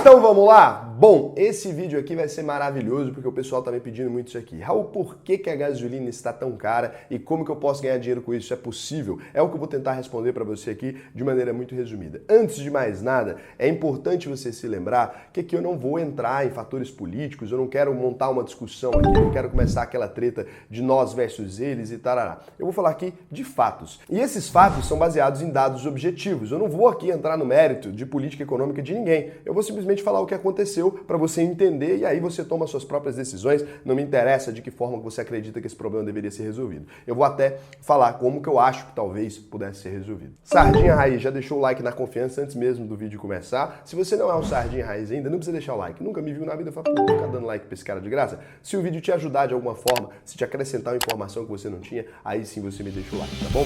Então vamos lá? Bom, esse vídeo aqui vai ser maravilhoso porque o pessoal tá me pedindo muito isso aqui. Raul, por que a gasolina está tão cara e como que eu posso ganhar dinheiro com isso? É possível? É o que eu vou tentar responder para você aqui de maneira muito resumida. Antes de mais nada, é importante você se lembrar que aqui eu não vou entrar em fatores políticos, eu não quero montar uma discussão aqui, eu não quero começar aquela treta de nós versus eles e tarará. Eu vou falar aqui de fatos. E esses fatos são baseados em dados objetivos. Eu não vou aqui entrar no mérito de política econômica de ninguém. Eu vou simplesmente falar o que aconteceu para você entender e aí você toma suas próprias decisões. Não me interessa de que forma você acredita que esse problema deveria ser resolvido. Eu vou até falar como que eu acho que talvez pudesse ser resolvido. Sardinha Raiz, já deixou o like na confiança antes mesmo do vídeo começar? Se você não é um Sardinha Raiz ainda, não precisa deixar o like. Nunca me viu na vida, fala, pô, ficar dando like pra esse cara de graça. Se o vídeo te ajudar de alguma forma, se te acrescentar uma informação que você não tinha, aí sim você me deixa o like, tá bom?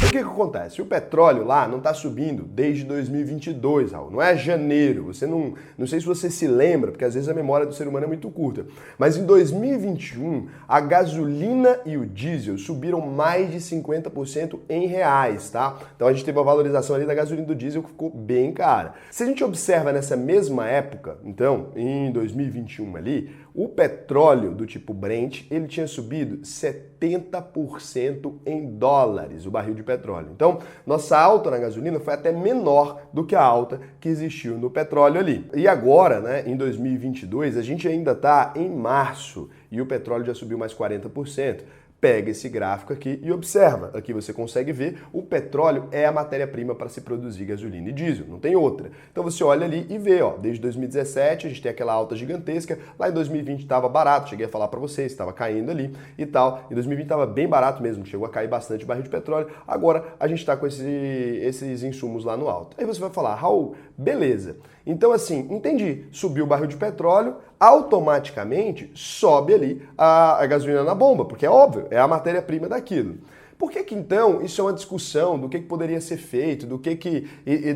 O que acontece? O petróleo lá não está subindo desde 2022, Raul. Não é janeiro. Você não sei se você se lembra, porque às vezes a memória do ser humano é muito curta. Mas em 2021, a gasolina e o diesel subiram mais de 50% em reais, tá? Então a gente teve uma valorização ali da gasolina e do diesel que ficou bem cara. Se a gente observa nessa mesma época, então, em 2021 ali, o petróleo do tipo Brent, ele tinha subido 70% em dólares, o barril de petróleo. Então, nossa alta na gasolina foi até menor do que a alta que existiu no petróleo ali. E agora, né, em 2022, a gente ainda está em março e o petróleo já subiu mais 40%. Pega esse gráfico aqui e observa. Aqui você consegue ver, o petróleo é a matéria-prima para se produzir gasolina e diesel, não tem outra. Então você olha ali e vê, ó, desde 2017 a gente tem aquela alta gigantesca, lá em 2020 estava barato, cheguei a falar para vocês, estava caindo ali e tal. Em 2020 estava bem barato mesmo, chegou a cair bastante o barril de petróleo. Agora a gente está com esses insumos lá no alto. Aí você vai falar, Raul, beleza. Então assim, entendi, subiu o barril de petróleo, automaticamente sobe ali a gasolina na bomba, porque é óbvio, é a matéria-prima daquilo. Por que então isso é uma discussão do que poderia ser feito, do que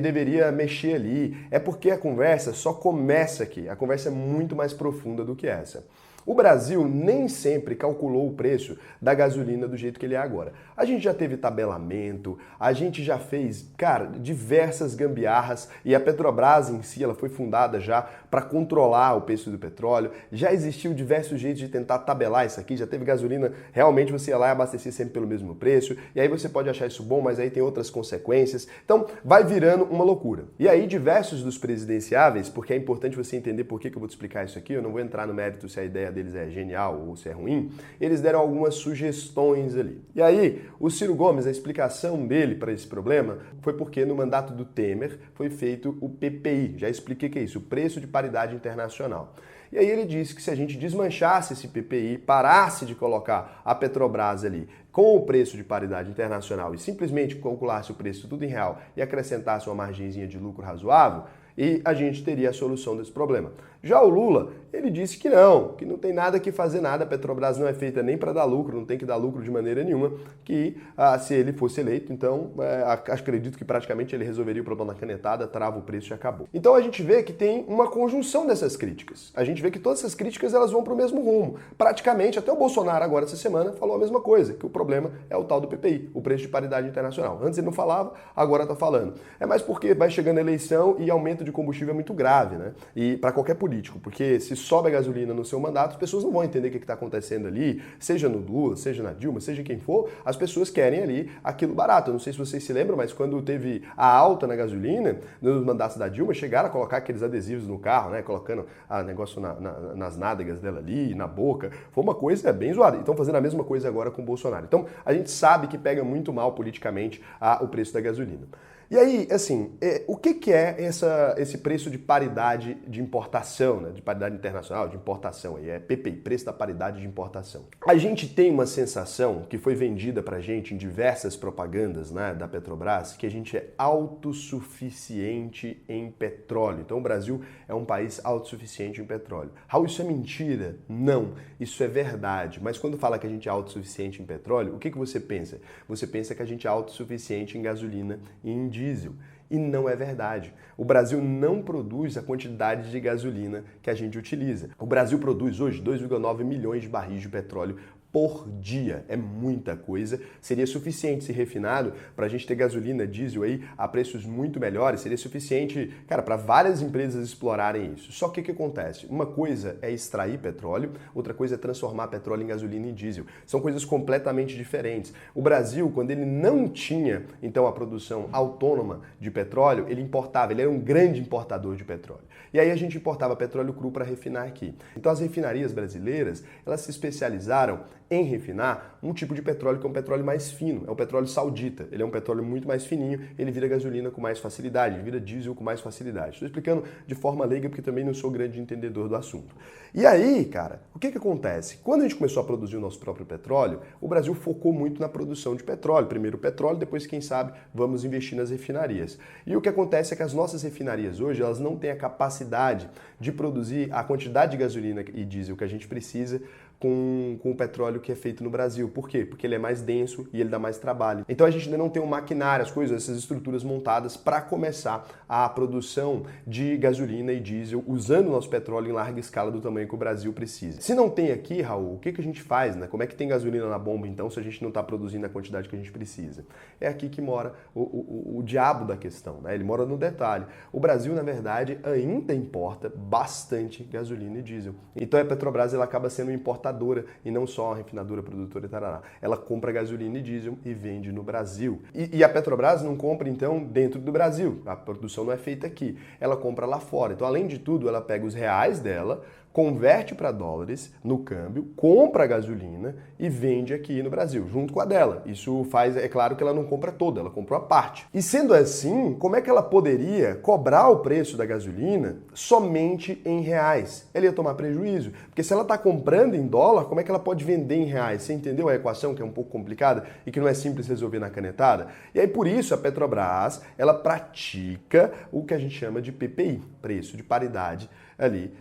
deveria mexer ali? É porque a conversa só começa aqui, a conversa é muito mais profunda do que essa. O Brasil nem sempre calculou o preço da gasolina do jeito que ele é agora. A gente já teve tabelamento, a gente já fez, cara, diversas gambiarras e a Petrobras em si, ela foi fundada já para controlar o preço do petróleo. Já existiu diversos jeitos de tentar tabelar isso aqui, já teve gasolina, realmente você ia lá e abastecia sempre pelo mesmo preço, e aí você pode achar isso bom, mas aí tem outras consequências. Então, vai virando uma loucura. E aí, diversos dos presidenciáveis, porque é importante você entender por que eu vou te explicar isso aqui, eu não vou entrar no mérito se a ideia deles é genial ou se é ruim, eles deram algumas sugestões ali. E aí, o Ciro Gomes, a explicação dele para esse problema foi porque no mandato do Temer foi feito o PPI, já expliquei o que é isso, o Preço de Paridade Internacional. E aí ele disse que se a gente desmanchasse esse PPI, parasse de colocar a Petrobras ali com o preço de paridade internacional e simplesmente calculasse o preço tudo em real e acrescentasse uma margenzinha de lucro razoável, e a gente teria a solução desse problema. Já o Lula, ele disse que não tem nada que fazer nada, a Petrobras não é feita nem para dar lucro, não tem que dar lucro de maneira nenhuma, que se ele fosse eleito, então acredito que praticamente ele resolveria o problema na canetada, trava o preço e acabou. Então a gente vê que tem uma conjunção dessas críticas. A gente vê que todas essas críticas elas vão para o mesmo rumo. Praticamente, até o Bolsonaro agora essa semana falou a mesma coisa, que o problema é o tal do PPI, o preço de paridade internacional. Antes ele não falava, agora está falando. É mais porque vai chegando a eleição e aumento de combustível é muito grave, né? E para qualquer político, porque se sobe a gasolina no seu mandato, as pessoas não vão entender o que está acontecendo ali, seja no Lula, seja na Dilma, seja quem for, as pessoas querem ali aquilo barato. Eu não sei se vocês se lembram, mas quando teve a alta na gasolina, nos mandatos da Dilma, chegaram a colocar aqueles adesivos no carro, né? Colocando negócio nas nádegas dela ali, na boca. Foi uma coisa bem zoada. E estão fazendo a mesma coisa agora com o Bolsonaro. Então, a gente sabe que pega muito mal politicamente o preço da gasolina. E aí, assim, o que é esse preço de paridade de importação, né? De paridade internacional, de importação, aí é PPI, preço da paridade de importação. A gente tem uma sensação que foi vendida pra gente em diversas propagandas, né, da Petrobras, que a gente é autossuficiente em petróleo. Então o Brasil é um país autossuficiente em petróleo. Raul, isso é mentira? Não, isso é verdade. Mas quando fala que a gente é autossuficiente em petróleo, o que você pensa? Você pensa que a gente é autossuficiente em gasolina e em diesel. E não é verdade. O Brasil não produz a quantidade de gasolina que a gente utiliza. O Brasil produz hoje 2,9 milhões de barris de petróleo por dia. É muita coisa. Seria suficiente se refinado para a gente ter gasolina, diesel aí a preços muito melhores. Seria suficiente, cara, para várias empresas explorarem isso. Só que o que acontece? Uma coisa é extrair petróleo, outra coisa é transformar petróleo em gasolina e diesel. São coisas completamente diferentes. O Brasil, quando ele não tinha, então, a produção autônoma de petróleo, ele importava, ele era um grande importador de petróleo. E aí a gente importava petróleo cru para refinar aqui. Então as refinarias brasileiras, elas se especializaram em refinar um tipo de petróleo que é um petróleo mais fino, é o petróleo saudita. Ele é um petróleo muito mais fininho, ele vira gasolina com mais facilidade, ele vira diesel com mais facilidade. Estou explicando de forma leiga porque também não sou grande entendedor do assunto. E aí, cara, o que acontece? Quando a gente começou a produzir o nosso próprio petróleo, o Brasil focou muito na produção de petróleo. Primeiro o petróleo, depois, quem sabe, vamos investir nas refinarias. E o que acontece é que as nossas refinarias hoje, elas não têm a capacidade de produzir a quantidade de gasolina e diesel que a gente precisa com o petróleo que é feito no Brasil. Por quê? Porque ele é mais denso e ele dá mais trabalho. Então a gente ainda não tem um maquinário, as coisas, essas estruturas montadas para começar a produção de gasolina e diesel usando o nosso petróleo em larga escala do tamanho que o Brasil precisa. Se não tem aqui, Raul, o que a gente faz, né? Como é que tem gasolina na bomba então se a gente não está produzindo a quantidade que a gente precisa? É aqui que mora o diabo da questão, né? Ele mora no detalhe. O Brasil, na verdade, ainda importa bastante gasolina e diesel. Então a Petrobras ela acaba sendo importadora e não só uma refinadora, produtora e tarará. Ela compra gasolina e diesel e vende no Brasil. E a Petrobras não compra, então, dentro do Brasil. A produção não é feita aqui. Ela compra lá fora. Então, além de tudo, ela pega os reais dela, converte para dólares no câmbio, compra a gasolina e vende aqui no Brasil, junto com a dela. Isso faz, é claro que ela não compra toda, ela comprou a parte. E sendo assim, como é que ela poderia cobrar o preço da gasolina somente em reais? Ela ia tomar prejuízo, porque se ela está comprando em dólar, como é que ela pode vender em reais? Você entendeu a equação que é um pouco complicada e que não é simples resolver na canetada? E aí por isso a Petrobras, ela pratica o que a gente chama de PPI, preço de paridade ali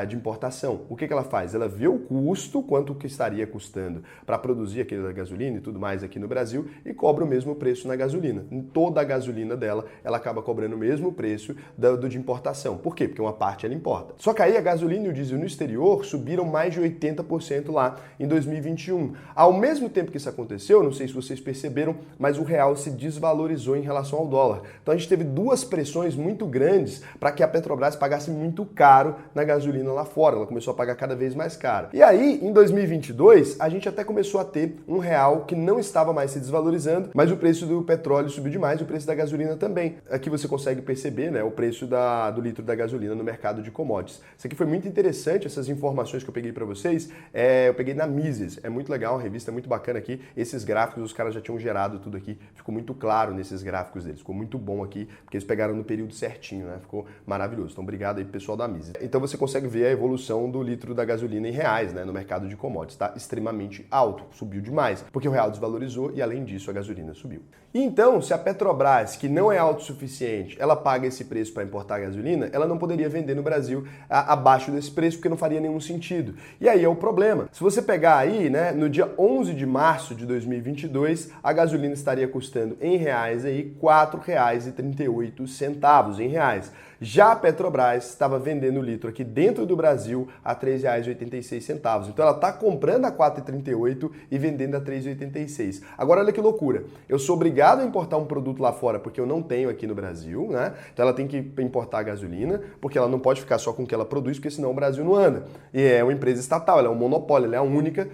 de importação. O que ela faz? Ela vê o custo, quanto que estaria custando para produzir aquela gasolina e tudo mais aqui no Brasil e cobra o mesmo preço na gasolina. Em toda a gasolina dela, ela acaba cobrando o mesmo preço do de importação. Por quê? Porque uma parte ela importa. Só que aí a gasolina e o diesel no exterior subiram mais de 80% lá em 2021. Ao mesmo tempo que isso aconteceu, não sei se vocês perceberam, mas o real se desvalorizou em relação ao dólar. Então a gente teve duas pressões muito grandes para que a Petrobras pagasse muito caro na gasolina lá fora. Ela começou a pagar cada vez mais caro. E aí, em 2022, a gente até começou a ter um real que não estava mais se desvalorizando, mas o preço do petróleo subiu demais e o preço da gasolina também. Aqui você consegue perceber, né, o preço do litro da gasolina no mercado de commodities. Isso aqui foi muito interessante, essas informações que eu peguei para vocês, eu peguei na Mises. É muito legal, uma revista muito bacana aqui. Esses gráficos, os caras já tinham gerado tudo aqui. Ficou muito claro nesses gráficos deles. Ficou muito bom aqui, porque eles pegaram no período certinho, né? Ficou maravilhoso. Então, obrigado aí, pessoal da Mises. Então, você consegue ver a evolução do litro da gasolina em reais, né, no mercado de commodities. Está extremamente alto, subiu demais, porque o real desvalorizou e, além disso, a gasolina subiu. E então, se a Petrobras, que não é autossuficiente, ela paga esse preço para importar a gasolina, ela não poderia vender no Brasil abaixo desse preço, porque não faria nenhum sentido. E aí é o problema. Se você pegar aí, né, no dia 11 de março de 2022, a gasolina estaria custando em reais aí R$ 4,38 em reais. Já a Petrobras estava vendendo o litro aqui dentro do Brasil a R$ 3,86. Então ela está comprando a R$ 4,38 e vendendo a R$ 3,86. Agora olha que loucura. Eu sou obrigado a importar um produto lá fora porque eu não tenho aqui no Brasil, né? Então ela tem que importar a gasolina, porque ela não pode ficar só com o que ela produz, porque senão o Brasil não anda. E é uma empresa estatal, ela é um monopólio, ela é a única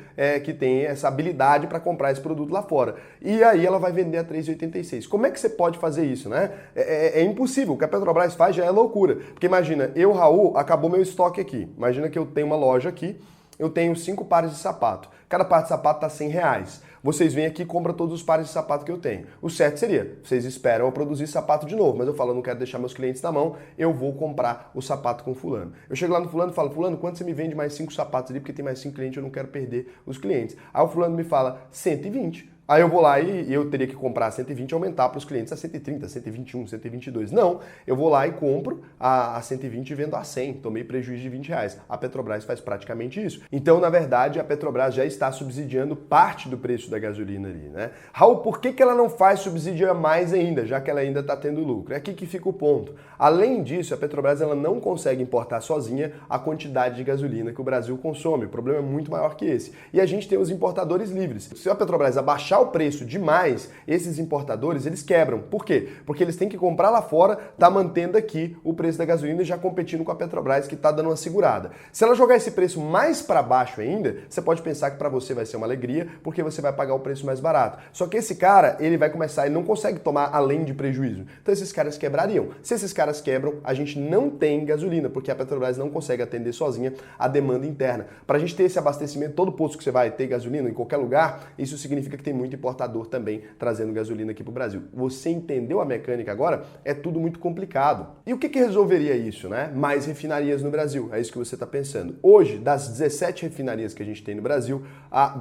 que tem essa habilidade para comprar esse produto lá fora. E aí ela vai vender a R$ 3,86. Como é que você pode fazer isso, né? É impossível. O que a Petrobras faz já é loucura. Porque imagina, eu, Raul, acabou meu estoque aqui. Imagina que eu tenho uma loja aqui, eu tenho 5 pares de sapato. Cada par de sapato está R$ 100. Vocês vêm aqui e compram todos os pares de sapato que eu tenho. O certo seria, vocês esperam eu produzir sapato de novo, mas eu falo, eu não quero deixar meus clientes na mão, eu vou comprar o sapato com fulano. Eu chego lá no fulano e falo, fulano, quanto você me vende mais 5 sapatos ali, porque tem mais 5 clientes, eu não quero perder os clientes. Aí o fulano me fala, 120. Aí eu vou lá e eu teria que comprar a 120 e aumentar para os clientes a 130, 121, 122. Não, eu vou lá e compro a 120 e vendo a 100. Tomei prejuízo de R$ 20. A Petrobras faz praticamente isso. Então, na verdade, a Petrobras já está subsidiando parte do preço da gasolina ali, né? Raul, por que ela não faz subsidiar mais ainda, já que ela ainda está tendo lucro? É aqui que fica o ponto. Além disso, a Petrobras ela não consegue importar sozinha a quantidade de gasolina que o Brasil consome. O problema é muito maior que esse. E a gente tem os importadores livres. Se a Petrobras abaixar o preço demais, esses importadores, eles quebram. Por quê? Porque eles têm que comprar lá fora, tá mantendo aqui o preço da gasolina e já competindo com a Petrobras, que tá dando uma segurada. Se ela jogar esse preço mais para baixo ainda, você pode pensar que para você vai ser uma alegria, porque você vai pagar o preço mais barato. Só que esse cara, ele vai começar, ele não consegue tomar além de prejuízo. Então esses caras quebrariam. Se esses caras quebram, a gente não tem gasolina, porque a Petrobras não consegue atender sozinha a demanda interna. Para a gente ter esse abastecimento, todo posto que você vai ter gasolina em qualquer lugar, isso significa que tem muito importador também trazendo gasolina aqui para o Brasil. Você entendeu a mecânica agora? É tudo muito complicado. E o que resolveria isso, né? Mais refinarias no Brasil. É isso que você está pensando. Hoje, das 17 refinarias que a gente tem no Brasil,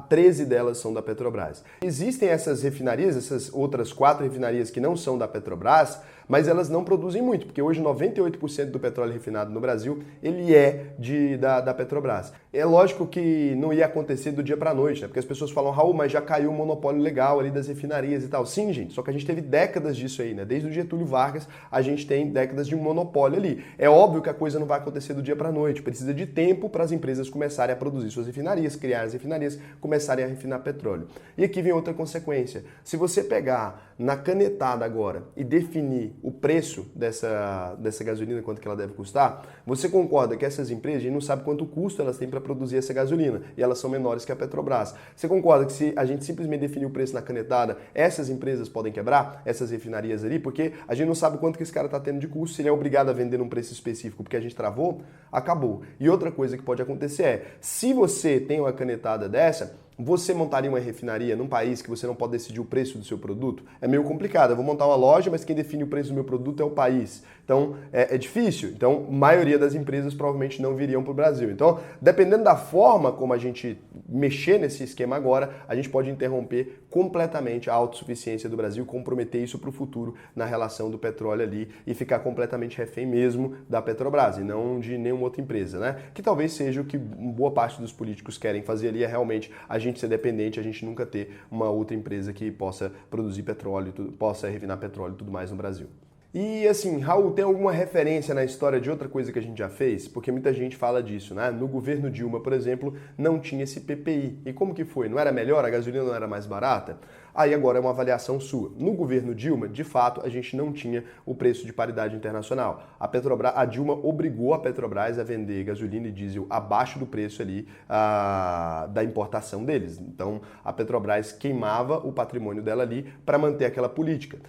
13 delas são da Petrobras. Existem essas refinarias, essas outras 4 refinarias que não são da Petrobras, mas elas não produzem muito, porque hoje 98% do petróleo refinado no Brasil, ele é da Petrobras. É lógico que não ia acontecer do dia para a noite, né? Porque as pessoas falam, Raul, mas já caiu o monopólio legal ali das refinarias e tal. Sim, gente, só que a gente teve décadas disso aí, né? Desde o Getúlio Vargas, a gente tem décadas de monopólio ali. É óbvio que a coisa não vai acontecer do dia para a noite, precisa de tempo para as empresas começarem a produzir suas refinarias, criar as refinarias, começarem a refinar petróleo. E aqui vem outra consequência. Se você pegar na canetada agora e definir o preço dessa gasolina, quanto que ela deve custar, você concorda que essas empresas, a gente não sabe quanto custo elas têm para produzir essa gasolina, e elas são menores que a Petrobras. Você concorda que se a gente simplesmente definir o preço na canetada, essas empresas podem quebrar, essas refinarias ali, porque a gente não sabe quanto que esse cara está tendo de custo, se ele é obrigado a vender num preço específico porque a gente travou, acabou. E outra coisa que pode acontecer é, se você tem uma canetada dessa, você montaria uma refinaria num país que você não pode decidir o preço do seu produto? É meio complicado. Eu vou montar uma loja, mas quem define o preço do meu produto é o país. Então, é difícil. Então, a maioria das empresas provavelmente não viriam para o Brasil. Então, dependendo da forma como a gente mexer nesse esquema agora, a gente pode interromper completamente a autossuficiência do Brasil, comprometer isso para o futuro na relação do petróleo ali e ficar completamente refém mesmo da Petrobras e não de nenhuma outra empresa, né? Que talvez seja o que boa parte dos políticos querem fazer ali, é realmente a gente ser dependente, a gente nunca ter uma outra empresa que possa produzir petróleo, possa refinar petróleo e tudo mais no Brasil. E assim, Raul, tem alguma referência na história de outra coisa que a gente já fez? Porque muita gente fala disso, né? No governo Dilma, por exemplo, não tinha esse PPI. E como que foi? Não era melhor? A gasolina não era mais barata? Aí agora é uma avaliação sua. No governo Dilma, de fato, a gente não tinha o preço de paridade internacional. A Dilma obrigou a Petrobras a vender gasolina e diesel abaixo do preço ali da importação deles. Então, a Petrobras queimava o patrimônio dela ali para manter aquela política.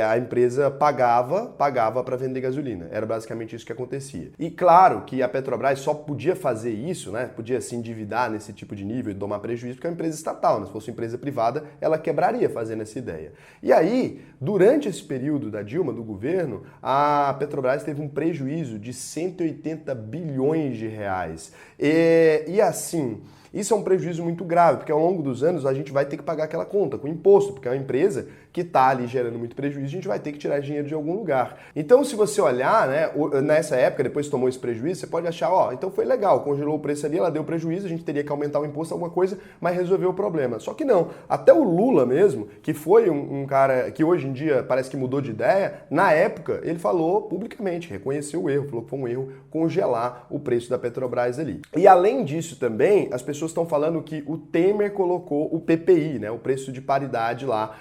A empresa pagava para vender gasolina. Era basicamente isso que acontecia. E claro que a Petrobras só podia fazer isso, né? Podia se endividar nesse tipo de nível e tomar prejuízo porque é uma empresa estatal, né? Se fosse uma empresa privada, ela quebraria fazendo essa ideia. E aí, durante esse período da Dilma, do governo, a Petrobras teve um prejuízo de 180 bilhões de reais. E assim, isso é um prejuízo muito grave, porque ao longo dos anos a gente vai ter que pagar aquela conta com imposto, porque é uma empresa que está ali gerando muito prejuízo, a gente vai ter que tirar dinheiro de algum lugar. Então, se você olhar, né, nessa época, depois tomou esse prejuízo, você pode achar, então foi legal, congelou o preço ali, ela deu prejuízo, a gente teria que aumentar o imposto, alguma coisa, mas resolveu o problema. Só que não. Até o Lula mesmo, que foi um cara que hoje em dia parece que mudou de ideia, na época ele falou publicamente, reconheceu o erro, falou que foi um erro congelar o preço da Petrobras ali. E além disso também, as pessoas estão falando que o Temer colocou o PPI, né, o preço de paridade lá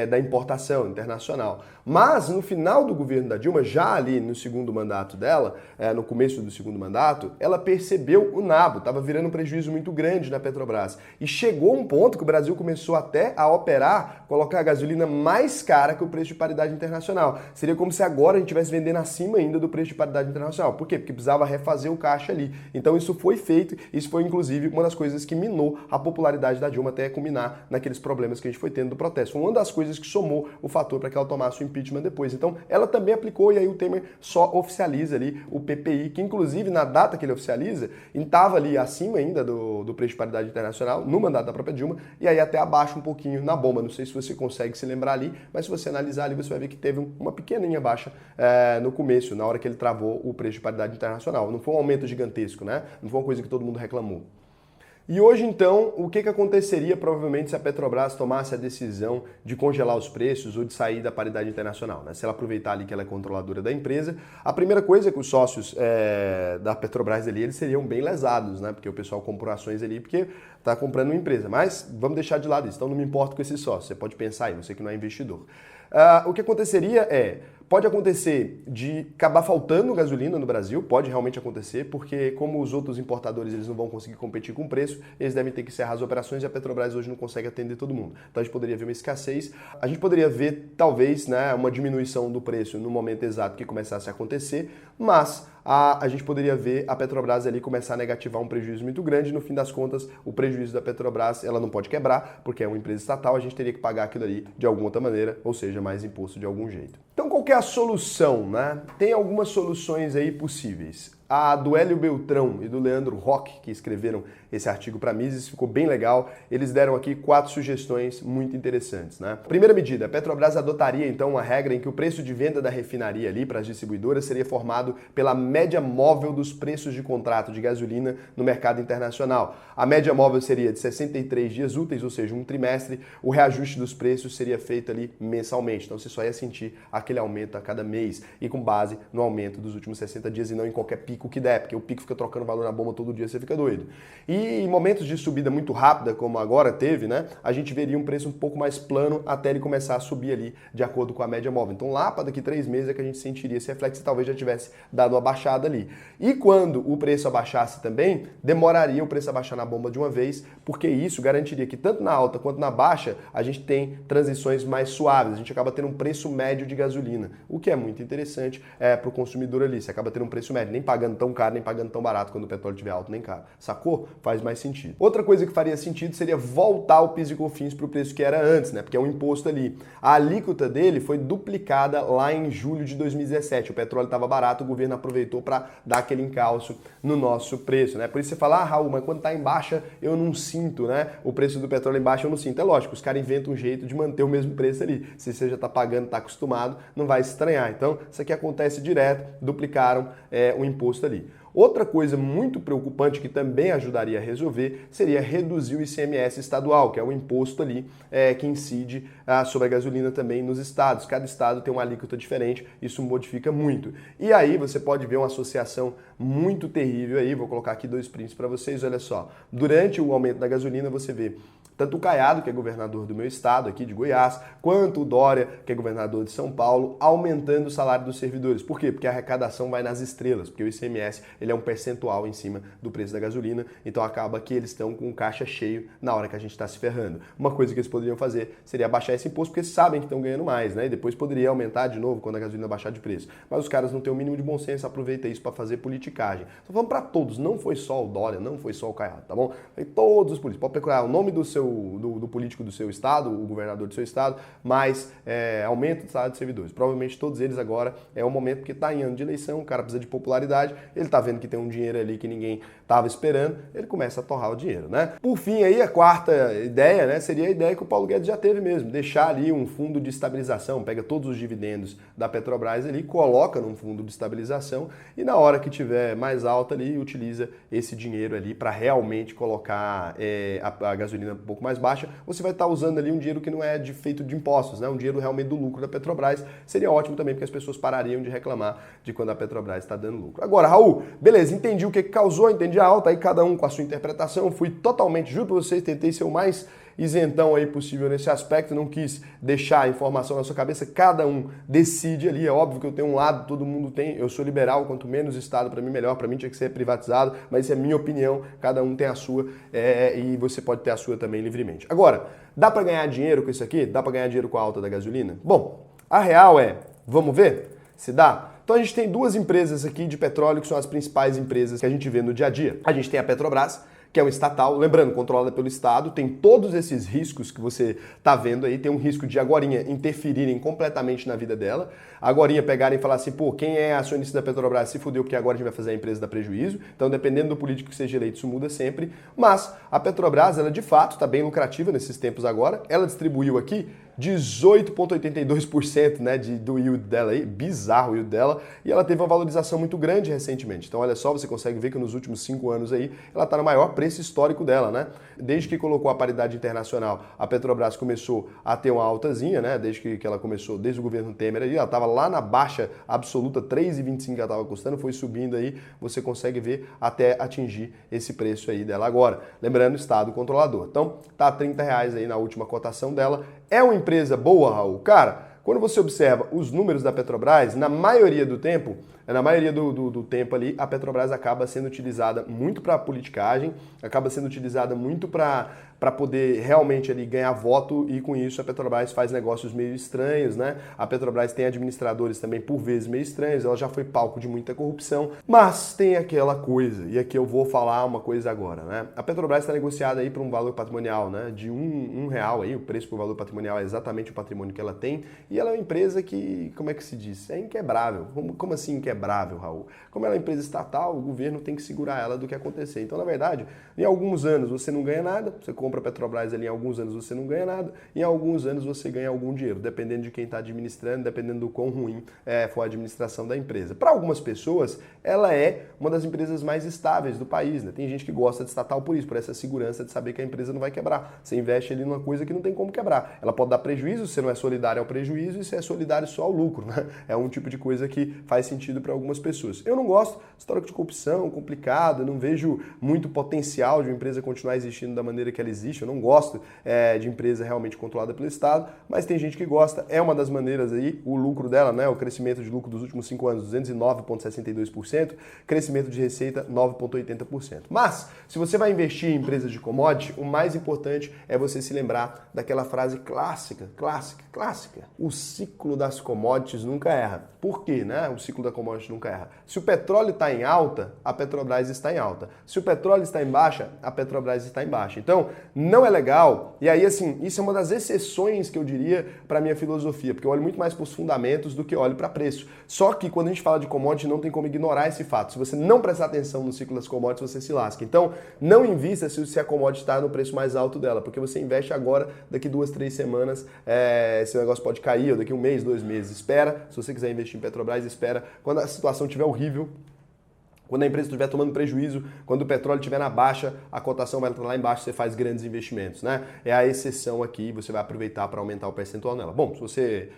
da importação internacional. Mas no final do governo da Dilma, já ali no segundo mandato dela, no começo do segundo mandato, ela percebeu o nabo, estava virando um prejuízo muito grande na Petrobras. E chegou um ponto que o Brasil começou até a operar, colocar a gasolina mais cara que o preço de paridade internacional. Seria como se agora a gente estivesse vendendo acima ainda do preço de paridade internacional. Por quê? Porque precisava refazer o caixa ali. Então isso foi feito, isso foi inclusive uma das coisas que minou a popularidade da Dilma até culminar naqueles problemas que a gente foi tendo do protesto. Foi uma das coisas que somou o fator para que ela tomasse o impeachment depois. Então, ela também aplicou e aí o Temer só oficializa ali o PPI, que inclusive na data que ele oficializa, estava ali acima ainda do preço de paridade internacional, no mandato da própria Dilma, e aí até abaixa um pouquinho na bomba. Não sei se você consegue se lembrar ali, mas se você analisar ali, você vai ver que teve uma pequenininha baixa no começo, na hora que ele travou o preço de paridade internacional. Não foi um aumento gigantesco, né? Não foi uma coisa que todo mundo reclamou. E hoje, então, o que aconteceria provavelmente se a Petrobras tomasse a decisão de congelar os preços ou de sair da paridade internacional, né? Se ela aproveitar ali que ela é controladora da empresa, a primeira coisa é que os sócios da Petrobras ali, eles seriam bem lesados, né? Porque o pessoal comprou ações ali porque está comprando uma empresa. Mas vamos deixar de lado isso, então não me importo com esses sócios. Você pode pensar aí, você que não é investidor. O que aconteceria pode acontecer de acabar faltando gasolina no Brasil, pode realmente acontecer, porque como os outros importadores eles não vão conseguir competir com o preço, eles devem ter que encerrar as operações e a Petrobras hoje não consegue atender todo mundo. Então a gente poderia ver uma escassez, a gente poderia ver talvez, né, uma diminuição do preço no momento exato que começasse a acontecer, mas a gente poderia ver a Petrobras ali começar a negativar um prejuízo muito grande. No fim das contas, o prejuízo da Petrobras, ela não pode quebrar, porque é uma empresa estatal, a gente teria que pagar aquilo ali de alguma outra maneira, ou seja, mais imposto de algum jeito. Então qual que é a solução, né? Tem algumas soluções aí possíveis. A do Hélio Beltrão e do Leandro Roque, que escreveram esse artigo para Mises, ficou bem legal. Eles deram aqui 4 sugestões muito interessantes, né? Primeira medida, a Petrobras adotaria então uma regra em que o preço de venda da refinaria ali para as distribuidoras seria formado pela média móvel dos preços de contrato de gasolina no mercado internacional. A média móvel seria de 63 dias úteis, ou seja, um trimestre. O reajuste dos preços seria feito ali mensalmente. Então você só ia sentir aquele aumento a cada mês e com base no aumento dos últimos 60 dias e não em qualquer pico que der, porque o pico fica trocando valor na bomba todo dia, você fica doido. E em momentos de subida muito rápida, como agora teve, né, a gente veria um preço um pouco mais plano até ele começar a subir ali de acordo com a média móvel. Então lá para daqui 3 meses é que a gente sentiria esse reflexo e talvez já tivesse dado uma baixada ali. E quando o preço abaixasse também, demoraria o preço abaixar na bomba de uma vez, porque isso garantiria que tanto na alta quanto na baixa a gente tem transições mais suaves, a gente acaba tendo um preço médio de gasolina, o que é muito interessante para o consumidor ali, você acaba tendo um preço médio, nem pagando tão caro, nem pagando tão barato quando o petróleo estiver alto nem caro. Sacou? Faz mais sentido. Outra coisa que faria sentido seria voltar o PIS e COFINS para o preço que era antes, né? Porque é um imposto ali. A alíquota dele foi duplicada lá em julho de 2017. O petróleo estava barato, o governo aproveitou para dar aquele encalço no nosso preço, né? Por isso você fala, Raul, mas quando está em baixa eu não sinto, né? O preço do petróleo em baixa eu não sinto. É lógico, os caras inventam um jeito de manter o mesmo preço ali. Se você já está pagando, está acostumado, não vai se estranhar. Então, isso aqui acontece direto, duplicaram o imposto ali. Outra coisa muito preocupante que também ajudaria a resolver seria reduzir o ICMS estadual, que é o imposto ali que incide sobre a gasolina também nos estados. Cada estado tem uma alíquota diferente, isso modifica muito. E aí você pode ver uma associação muito terrível aí, vou colocar aqui 2 prints para vocês, olha só. Durante o aumento da gasolina você vê tanto o Caiado, que é governador do meu estado, aqui de Goiás, quanto o Dória, que é governador de São Paulo, aumentando o salário dos servidores. Por quê? Porque a arrecadação vai nas estrelas, porque o ICMS ele é um percentual em cima do preço da gasolina, então acaba que eles estão com o caixa cheio na hora que a gente está se ferrando. Uma coisa que eles poderiam fazer seria abaixar esse imposto, porque eles sabem que estão ganhando mais, né? E depois poderia aumentar de novo quando a gasolina baixar de preço. Mas os caras não têm o mínimo de bom senso, aproveita isso para fazer politicagem. Estou falando para todos, não foi só o Dória, não foi só o Caiado, tá bom? Foi todos os políticos. Pode procurar o nome do político do seu estado, o governador do seu estado, mais aumento do salário dos servidores. Provavelmente todos eles agora é o momento porque está em ano de eleição, o cara precisa de popularidade, ele está vendo que tem um dinheiro ali que ninguém estava esperando, ele começa a torrar o dinheiro, né? Por fim, aí a quarta ideia, né, seria a ideia que o Paulo Guedes já teve mesmo, deixar ali um fundo de estabilização, pega todos os dividendos da Petrobras ali, coloca num fundo de estabilização e na hora que tiver mais alta ali, utiliza esse dinheiro ali para realmente colocar a gasolina um pouco mais baixa, você vai estar usando ali um dinheiro que não é feito de impostos, né? Um dinheiro realmente do lucro da Petrobras. Seria ótimo também, porque as pessoas parariam de reclamar de quando a Petrobras está dando lucro. Agora, Raul, beleza, entendi o que causou, entendi a alta, aí cada um com a sua interpretação, fui totalmente, juro para vocês, tentei ser o mais isentão aí possível nesse aspecto, não quis deixar a informação na sua cabeça, cada um decide ali, é óbvio que eu tenho um lado, todo mundo tem, eu sou liberal, quanto menos Estado para mim melhor, para mim tinha que ser privatizado, mas isso é minha opinião, cada um tem a sua e você pode ter a sua também livremente. Agora, dá para ganhar dinheiro com isso aqui? Dá para ganhar dinheiro com a alta da gasolina? Bom, a real vamos ver se dá? Então a gente tem 2 empresas aqui de petróleo que são as principais empresas que a gente vê no dia a dia. A gente tem a Petrobras, que é um estatal, lembrando, controlada pelo Estado, tem todos esses riscos que você está vendo aí, tem um risco de agorinha interferirem completamente na vida dela, agorinha pegarem e falar assim, pô, quem é acionista da Petrobras se fudeu porque agora a gente vai fazer a empresa dar prejuízo, então dependendo do político que seja eleito, isso muda sempre, mas a Petrobras, ela de fato está bem lucrativa nesses tempos agora, ela distribuiu aqui 18,82%, né, do yield dela aí, bizarro o yield dela, e ela teve uma valorização muito grande recentemente. Então olha só, você consegue ver que nos últimos 5 anos aí, ela está no maior preço histórico dela, né? Desde que colocou a paridade internacional, a Petrobras começou a ter uma altazinha, né? Desde que ela começou, desde o governo Temer aí, ela estava lá na baixa absoluta, 3,25 que ela estava custando, foi subindo aí, você consegue ver até atingir esse preço aí dela agora. Lembrando, Estado controlador. Então, tá a R$30 aí na última cotação dela. É uma empresa boa, Raul? Cara, quando você observa os números da Petrobras, na maioria do tempo, ali, a Petrobras acaba sendo utilizada muito para politicagem, acaba sendo utilizada muito para poder realmente ali ganhar voto e com isso a Petrobras faz negócios meio estranhos, né? A Petrobras tem administradores também por vezes meio estranhos, ela já foi palco de muita corrupção, mas tem aquela coisa, e aqui eu vou falar uma coisa agora, né? A Petrobras está negociada aí por um valor patrimonial, né? De um real aí, o preço por valor patrimonial é exatamente o patrimônio que ela tem, e ela é uma empresa que, como é que se diz? É inquebrável. Como assim inquebrável, Raul? Como ela é uma empresa estatal, o governo tem que segurar ela do que acontecer. Então, na verdade, em alguns anos você não ganha nada, você compra a Petrobras ali, em alguns anos você não ganha nada, em alguns anos você ganha algum dinheiro, dependendo de quem está administrando, dependendo do quão ruim for a administração da empresa. Para algumas pessoas, ela é uma das empresas mais estáveis do país, né? Tem gente que gosta de estatal por isso, por essa segurança de saber que a empresa não vai quebrar. Você investe ali numa coisa que não tem como quebrar. Ela pode dar prejuízo, você não é solidário ao prejuízo e você é solidário só ao lucro, né? É um tipo de coisa que faz sentido para algumas pessoas. Eu não gosto, histórico de corrupção, complicado, eu não vejo muito potencial de uma empresa continuar existindo da maneira que ela existe, eu não gosto de empresa realmente controlada pelo Estado, mas tem gente que gosta, é uma das maneiras aí, o lucro dela, né, o crescimento de lucro dos últimos 5 anos, 209,62%, crescimento de receita, 9,80%. Mas, se você vai investir em empresas de commodity, o mais importante é você se lembrar daquela frase clássica, o ciclo das commodities nunca erra. Por quê, né? O ciclo da commodity nunca erra. Se o petróleo está em alta, a Petrobras está em alta. Se o petróleo está em baixa, a Petrobras está em baixa. Então, não é legal. E aí, assim, isso é uma das exceções que eu diria para a minha filosofia, porque eu olho muito mais para os fundamentos do que olho para preço. Só que quando a gente fala de commodity, não tem como ignorar esse fato. Se você não prestar atenção no ciclo das commodities, você se lasca. Então, não invista se a commodity está no preço mais alto dela, porque você investe agora, daqui 2, 3 semanas, esse negócio pode cair, ou daqui 1 mês, 2 meses. Espera, se você quiser investir em Petrobras, espera. Quando a situação estiver horrível, quando a empresa estiver tomando prejuízo, quando o petróleo estiver na baixa, a cotação vai estar lá embaixo, você faz grandes investimentos, né? É a exceção aqui, você vai aproveitar para aumentar o percentual nela. Bom, se você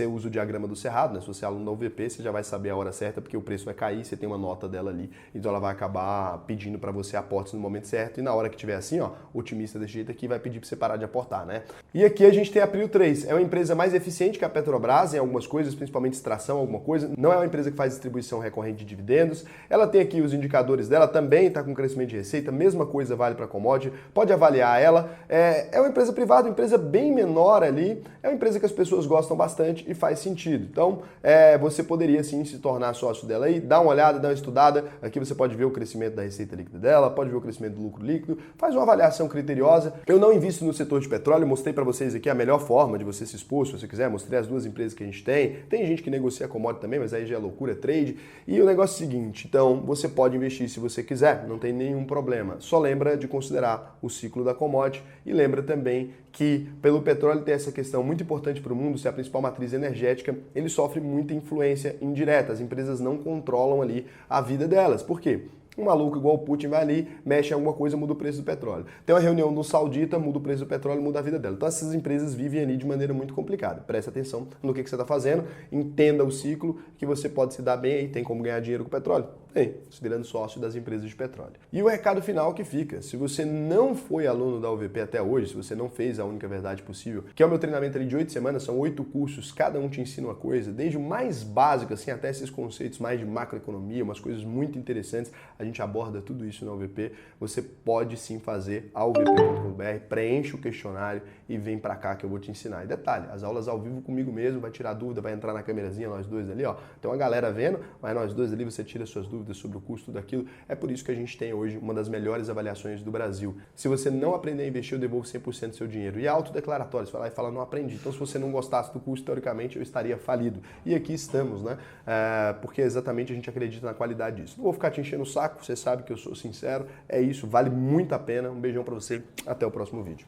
usa o diagrama do Cerrado, né? Se você é aluno da UVP, você já vai saber a hora certa, porque o preço vai cair, você tem uma nota dela ali, então ela vai acabar pedindo para você aportes no momento certo, e na hora que tiver assim, ó, otimista desse jeito aqui, vai pedir para você parar de aportar, né? E aqui a gente tem a Prio 3, é uma empresa mais eficiente que a Petrobras em algumas coisas, principalmente extração, alguma coisa, não é uma empresa que faz distribuição recorrente de dividendos. Ela tem aqui os indicadores dela, também está com crescimento de receita, mesma coisa vale para a commodity, pode avaliar ela. É uma empresa privada, uma empresa bem menor ali, é uma empresa que as pessoas gostam bastante e faz sentido. Então, você poderia sim se tornar sócio dela aí, dá uma olhada, dá uma estudada, aqui você pode ver o crescimento da receita líquida dela, pode ver o crescimento do lucro líquido, faz uma avaliação criteriosa. Eu não invisto no setor de petróleo, mostrei para vocês aqui a melhor forma de você se expor, se você quiser, mostrei as 2 empresas que a gente tem. Tem gente que negocia commodity também, mas aí já é loucura, trade. E o negócio é o seguinte, então, você pode investir se você quiser, não tem nenhum problema. Só lembra de considerar o ciclo da commodity e lembra também que pelo petróleo ter essa questão muito importante para o mundo, ser a principal matriz energética, ele sofre muita influência indireta. As empresas não controlam ali a vida delas. Por quê? Um maluco igual o Putin vai ali, mexe em alguma coisa, muda o preço do petróleo. Tem uma reunião do saudita, muda o preço do petróleo, muda a vida dela. Então essas empresas vivem ali de maneira muito complicada. Preste atenção no que você está fazendo, entenda o ciclo, que você pode se dar bem aí, tem como ganhar dinheiro com o petróleo? Tem, virando sócio das empresas de petróleo. E o recado final que fica, se você não foi aluno da UVP até hoje, se você não fez a única verdade possível, que é o meu treinamento ali de 8 semanas, são 8 cursos, cada um te ensina uma coisa, desde o mais básico, assim, até esses conceitos mais de macroeconomia, umas coisas muito interessantes, a gente aborda tudo isso na UVP, você pode sim fazer a UVP.com.br. devolver.com.br, preenche o questionário e vem para cá que eu vou te ensinar. E detalhe, as aulas ao vivo comigo mesmo, vai tirar dúvida, vai entrar na câmerazinha, nós dois ali, ó. Tem uma galera vendo, mas nós dois ali você tira suas dúvidas sobre o custo daquilo. É por isso que a gente tem hoje uma das melhores avaliações do Brasil. Se você não aprender a investir, eu devolvo 100% do seu dinheiro. E é autodeclaratório, você vai lá e fala, não aprendi. Então, se você não gostasse do curso, teoricamente, eu estaria falido. E aqui estamos, né? Porque exatamente a gente acredita na qualidade disso. Não vou ficar te enchendo o saco, você sabe que eu sou sincero. É isso, vale muito a pena. Um beijão pra você, até o próximo vídeo.